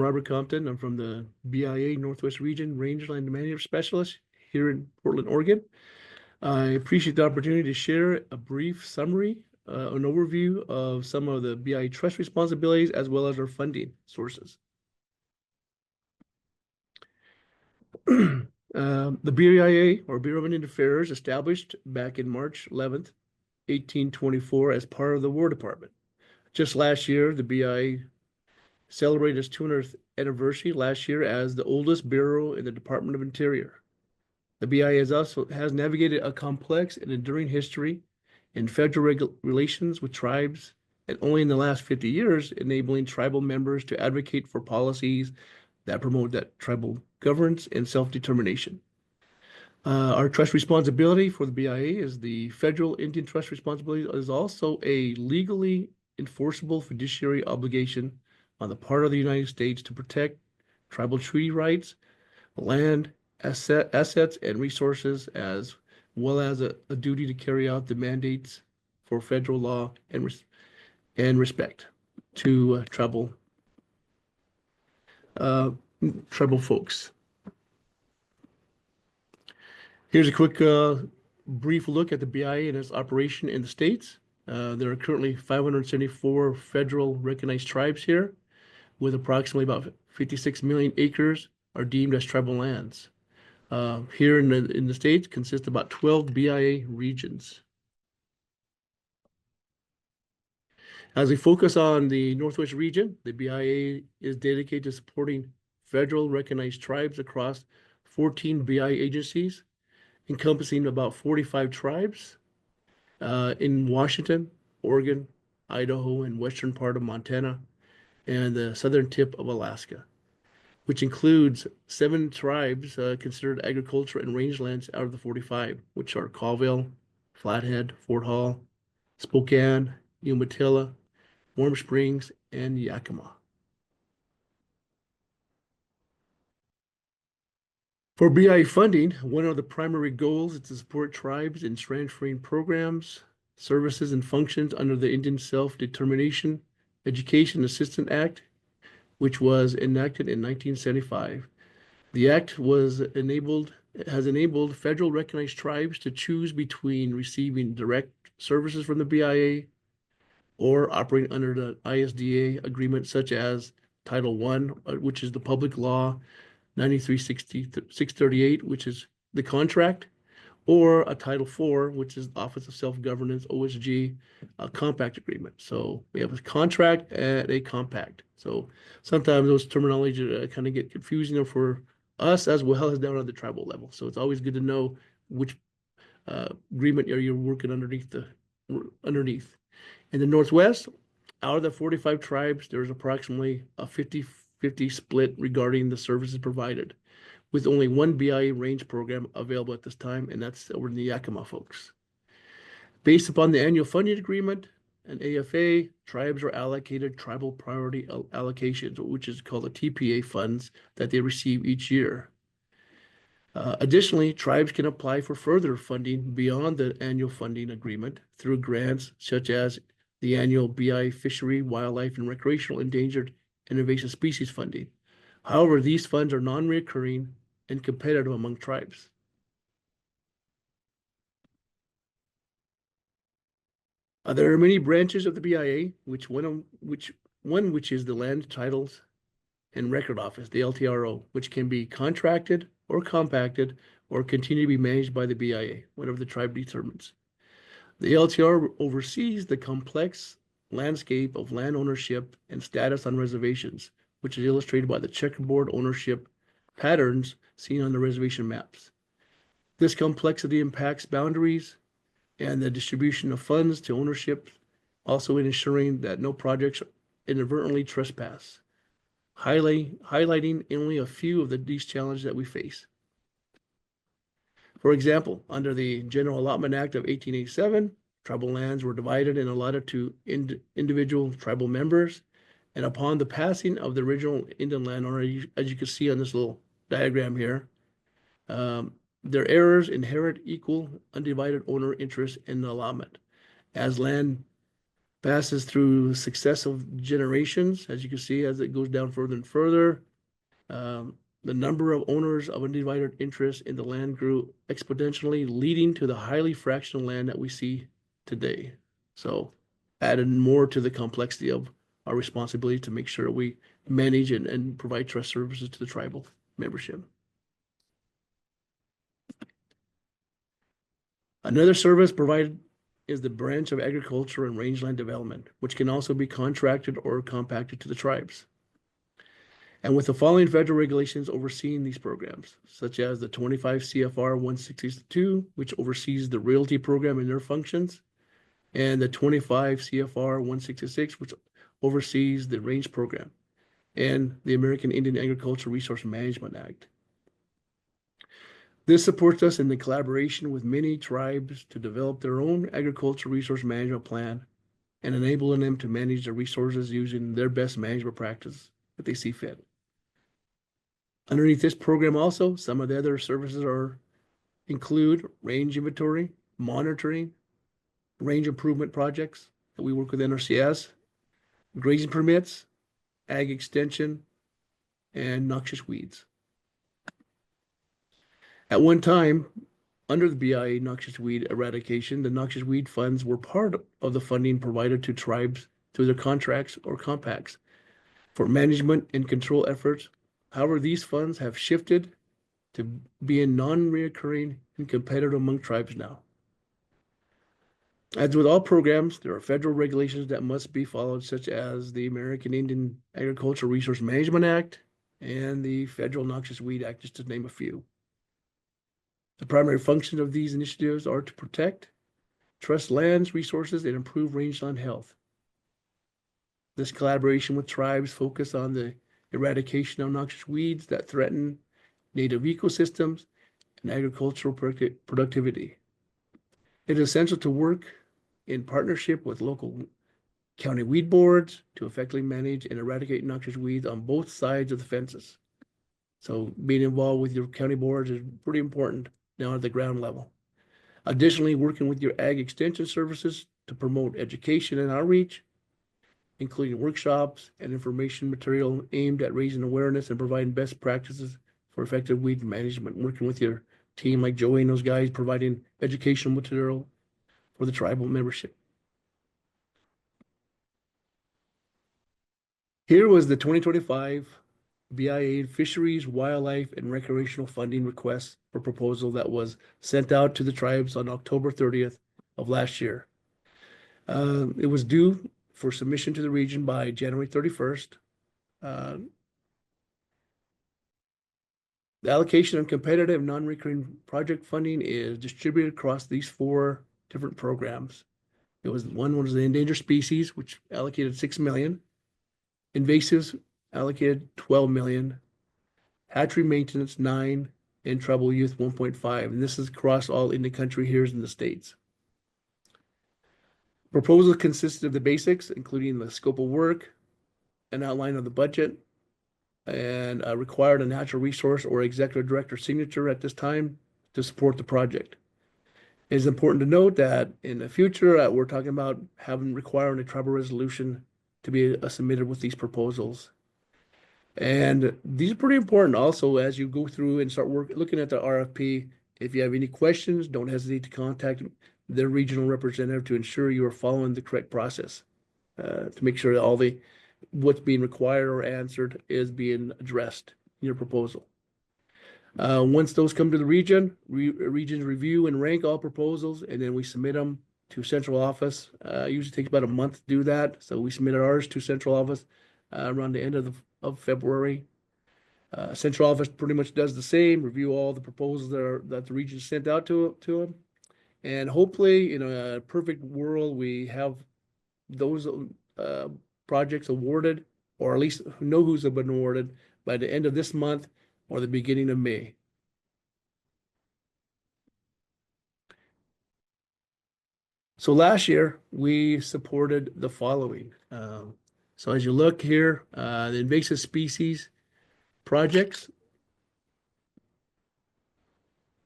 Robert Compton. I'm from the BIA Northwest Region Rangeland Management Specialist here in Portland, Oregon. I appreciate the opportunity to share a brief summary, an overview of some of the BIA trust responsibilities as well as our funding sources. The BIA, or Bureau of Indian Affairs, established back in March 11th, 1824 as part of the War Department. Just last year, the BIA celebrated its 200th anniversary last year as the oldest bureau in the Department of Interior. The BIA has navigated a complex and enduring history in federal relations with tribes, and only in the last 50 years, enabling tribal members to advocate for policies that promote that tribal governance and self-determination. Our trust responsibility for the BIA is the federal Indian trust responsibility is also a legally enforceable fiduciary obligation on the part of the United States to protect tribal treaty rights, land, assets, and resources, as well as a duty to carry out the mandates for federal law and respect to tribal folks. Here's a quick brief look at the BIA and its operation in the states. There are currently 574 federal recognized tribes here, with approximately about 56 million acres are deemed as tribal lands. Here in the states consist of about 12 BIA regions. As we focus on the Northwest region, the BIA is dedicated to supporting federal recognized tribes across 14 BIA agencies, encompassing about 45 tribes in Washington, Oregon, Idaho, and western part of Montana, and the southern tip of Alaska, which includes 7 tribes considered agriculture and rangelands out of the 45, which are Colville, Flathead, Fort Hall, Spokane, Umatilla, Warm Springs, and Yakima. For BIA funding, one of the primary goals is to support tribes in transferring programs, services, and functions under the Indian Self-Determination Education Assistance Act, which was enacted in 1975. The act has enabled federal recognized tribes to choose between receiving direct services from the BIA or operating under the ISDA agreement, such as Title I, which is the public law 93-638, which is the contract, or a Title IV, which is the Office of Self-Governance, OSG, compact agreement. So we have a contract and a compact. So sometimes those terminologies kind of get confusing for us as well as down on the tribal level. So it's always good to know which agreement you're working underneath. In the Northwest, out of the 45 tribes, there's approximately a 50-50 split regarding the services provided, with only one BIA range program available at this time, and that's over in the Yakima folks. Based upon the annual funding agreement and AFA, tribes are allocated tribal priority allocations, which is called the TPA funds that they receive each year. Additionally, tribes can apply for further funding beyond the annual funding agreement through grants such as the annual BI Fishery, Wildlife, and Recreational Endangered and Invasive Species funding. However, these funds are non-recurring and competitive among tribes. There are many branches of the BIA, which is the Land Titles and Record Office, the LTRO, which can be contracted or compacted or continue to be managed by the BIA, whatever the tribe determines. The LTR oversees the complex landscape of land ownership and status on reservations, which is illustrated by the checkerboard ownership patterns seen on the reservation maps. This complexity impacts boundaries and the distribution of funds to ownership, also in ensuring that no projects inadvertently trespass, highlighting only a few of these challenges that we face. For example, under the General Allotment Act of 1887, tribal lands were divided and allotted to individual tribal members. And upon the passing of the original Indian landowner, as you can see on this little diagram here, their heirs inherit equal undivided owner interest in the allotment as land passes through successive generations, as you can see, as it goes down further and further. The number of owners of undivided interest in the land grew exponentially, leading to the highly fractional land that we see today. So added more to the complexity of our responsibility to make sure we manage and provide trust services to the tribal membership. Another service provided is the branch of agriculture and rangeland development, which can also be contracted or compacted to the tribes. And with the following federal regulations overseeing these programs, such as the 25 CFR 162, which oversees the realty program and their functions, and the 25 CFR 166, which oversees the range program, and the American Indian Agricultural Resource Management Act. This supports us in the collaboration with many tribes to develop their own agricultural resource management plan and enabling them to manage their resources using their best management practices that they see fit. Underneath this program also, some of the other services include range inventory, monitoring, range improvement projects that we work with NRCS, grazing permits, ag extension, and noxious weeds. At one time, under the BIA noxious weed eradication, the noxious weed funds were part of the funding provided to tribes through their contracts or compacts for management and control efforts. However, these funds have shifted to being non-reoccurring and competitive among tribes now. As with all programs, there are federal regulations that must be followed, such as the American Indian Agricultural Resource Management Act and the Federal Noxious Weed Act, just to name a few. The primary function of these initiatives are to protect, trust lands, resources, and improve rangeland health. This collaboration with tribes focus on the eradication of noxious weeds that threaten native ecosystems and agricultural productivity. It is essential to work in partnership with local county weed boards to effectively manage and eradicate noxious weeds on both sides of the fences. So being involved with your county boards is pretty important down at the ground level. Additionally, working with your ag extension services to promote education and outreach, including workshops and information material aimed at raising awareness and providing best practices for effective weed management. Working with your team like Joey and those guys, providing educational material for the tribal membership. Here was the 2025 BIA Fisheries, Wildlife, and Recreational Funding Request for proposal that was sent out to the tribes on October 30th of last year. It was due for submission to the region by January 31st. The allocation of competitive non-recurring project funding is distributed across these 4 different programs. One was the endangered species, which allocated $6 million. Invasives allocated $12 million. Hatchery maintenance $9 million, and tribal youth $1.5 million. And this is across all in the country here in the States. Proposal consisted of the basics, including the scope of work, an outline of the budget, and required a natural resource or executive director signature at this time to support the project. It is important to note that in the future, we're talking about requiring a tribal resolution to be submitted with these proposals. And these are pretty important also as you go through and start looking at the RFP. If you have any questions, don't hesitate to contact their regional representative to ensure you are following the correct process to make sure that what's being required or answered is being addressed in your proposal. Once those come to the regions review and rank all proposals, and then we submit them to central office. Usually takes about a month to do that. So we submitted ours to central office around the end of February. Central office pretty much does the same, review all the proposals that the region sent out to them. And hopefully, in a perfect world, we have those projects awarded, or at least know who's been awarded by the end of this month or the beginning of May. So last year, we supported the following. So as you look here, the invasive species projects.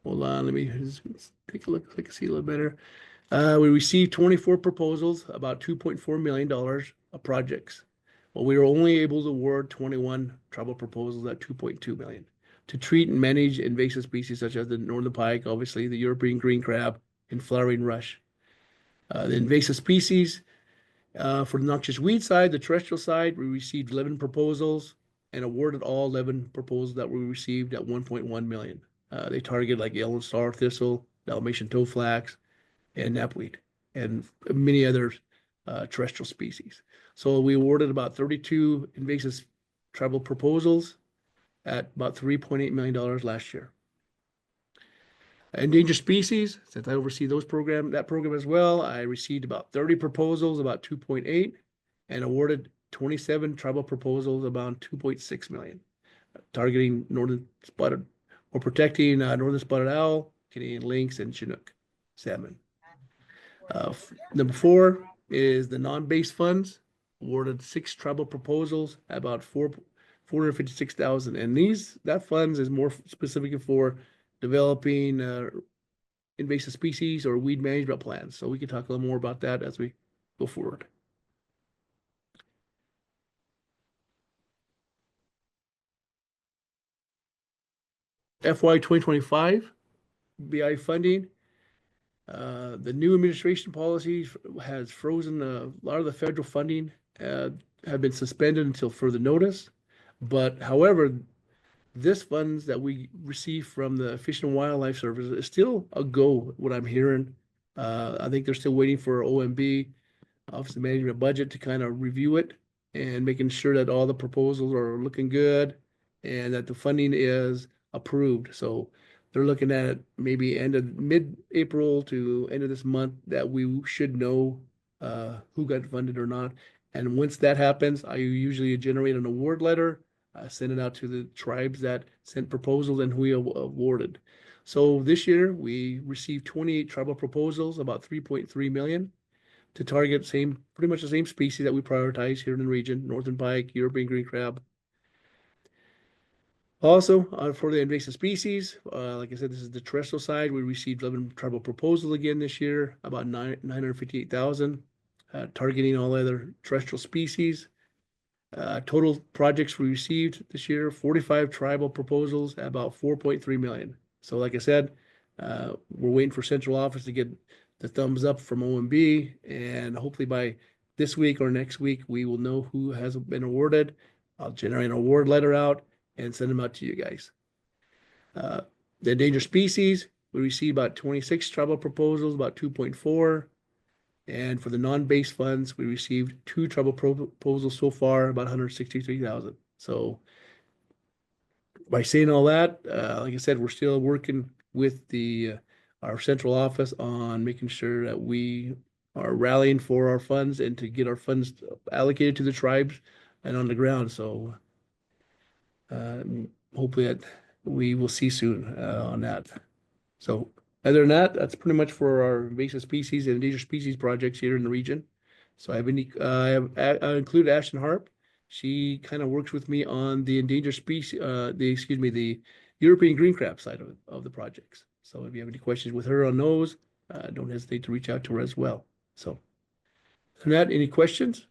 Hold on, let me just take a look so I can see a little better. We received 24 proposals, about $2.4 million of projects. Well, we were only able to award 21 tribal proposals at 2.2 million to treat and manage invasive species such as the northern pike, obviously the European green crab, and flowering rush. The invasive species, for the noxious weed side, the terrestrial side, we received 11 proposals and awarded all 11 proposals that we received at 1.1 million. They target like yellow star thistle, Dalmatian toadflax, and knapweed, and many other terrestrial species. So we awarded about 32 invasive tribal proposals at about $3.8 million last year. Endangered species, since I oversee that program as well, I received about 30 proposals, about 2.8, and awarded 27 tribal proposals, about 2.6 million, targeting northern spotted or protecting northern spotted owl, Canadian lynx, and Chinook salmon. Number 4 is the non-base funds, awarded 6 tribal proposals, about 456,000, and that funds is more specific for developing invasive species or weed management plans. So we can talk a little more about that as we go forward. FY 2025 BI funding. The new administration policy has frozen a lot of the federal funding, have been suspended until further notice. But however, this funds that we receive from the Fish and Wildlife Service is still a go, what I'm hearing. I think they're still waiting for OMB, Office of Management Budget, to kind of review it and making sure that all the proposals are looking good and that the funding is approved. So they're looking at maybe end of mid-April to end of this month that we should know who got funded or not. And once that happens, I usually generate an award letter, send it out to the tribes that sent proposals and who we awarded. So this year we received 28 tribal proposals, about 3.3 million, to target pretty much the same species that we prioritize here in the region: northern pike, European green crab. Also, for the invasive species, like I said, this is the terrestrial side. We received 11 tribal proposals again this year, about 958,000, targeting all other terrestrial species. Total projects we received this year, 45 tribal proposals, about 4.3 million. So like I said, we're waiting for central office to get the thumbs up from OMB, and hopefully by this week or next week, we will know who has been awarded. I'll generate an award letter out and send them out to you guys. The endangered species, we received about 26 tribal proposals, about 2.4. And for the non-base funds, we received 2 tribal proposals so far, about 163,000. So by saying all that, like I said, we're still working with our central office on making sure that we are rallying for our funds and to get our funds allocated to the tribes and on the ground. So hopefully that we will see soon on that. So other than that, that's pretty much for our invasive species and endangered species projects here in the region. So I include Ashton Harp. She kind of works with me on the endangered species, the European green crab side of the projects. So if you have any questions with her on those, don't hesitate to reach out to her as well. So other than that, any questions?